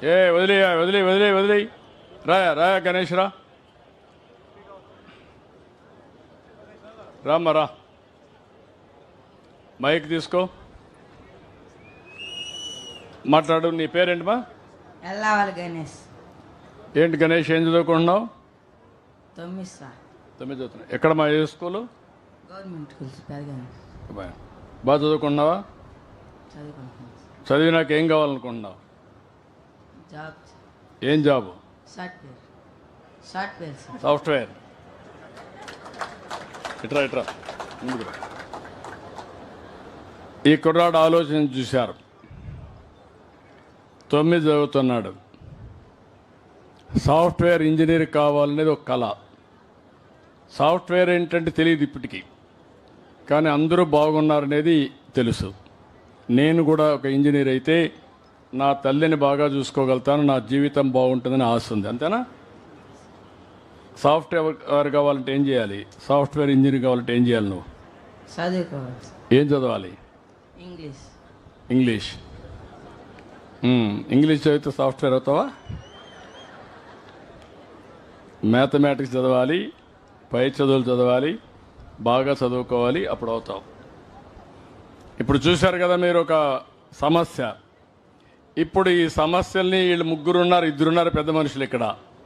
వదిలే వదిలే వదిలే వదిలే రాయా రాయా గణేష్ రామ్మా రా. మైక్ తీసుకో, మాట్లాడు. నీ పేరేంటమ్మా? ఎల్లావాలి గణేష్. ఏంటి గణేష్, ఏం చదువుకుంటున్నావు? 9 సార్. 9 చదువుతున్నావు. ఎక్కడ మా ఏ స్కూలు? గవర్నమెంట్ స్కూల్స్ పెరగాను. బాగా చదువుకుంటున్నావా? చదువుకుంటున్నాను. చదివినాక ఏం కావాలనుకుంటున్నావు? జాబ్. ఏం జాబు? Software sir. సాఫ్ట్వేర్. ఇట్రా ఇట్రా ముందుకు రా. ఈ కుర్రాడు ఆలోచన చూశారు. 9 చదువుతున్నాడు. సాఫ్ట్వేర్ ఇంజనీర్ కావాలనేది ఒక కళ. సాఫ్ట్వేర్ ఏంటంటే తెలియదు ఇప్పటికీ, కానీ అందరూ బాగున్నారనేది తెలుసు. నేను కూడా ఒక ఇంజనీర్ అయితే నా తల్లిని బాగా చూసుకోగలుగుతాను, నా జీవితం బాగుంటుందని ఆశ ఉంది. అంతేనా? సాఫ్ట్వేర్ కావాలంటే ఏం చేయాలి? సాఫ్ట్వేర్ ఇంజనీర్ కావాలంటే ఏం చేయాలి? నువ్వు చదువుకోవాలి. ఏం చదవాలి? ఇంగ్లీష్. ఇంగ్లీష్. ఇంగ్లీష్ చదివితే సాఫ్ట్వేర్ అవుతావా? మ్యాథమెటిక్స్ చదవాలి, పై చదువులు చదవాలి, బాగా చదువుకోవాలి, అప్పుడు అవుతావు. ఇప్పుడు చూశారు కదా మీరు ఒక సమస్య. ఇప్పుడు ఈ సమస్యల్ని వీళ్ళు 3 ఉన్నారు, 2 ఉన్నారు పెద్ద మనుషులు ఇక్కడ.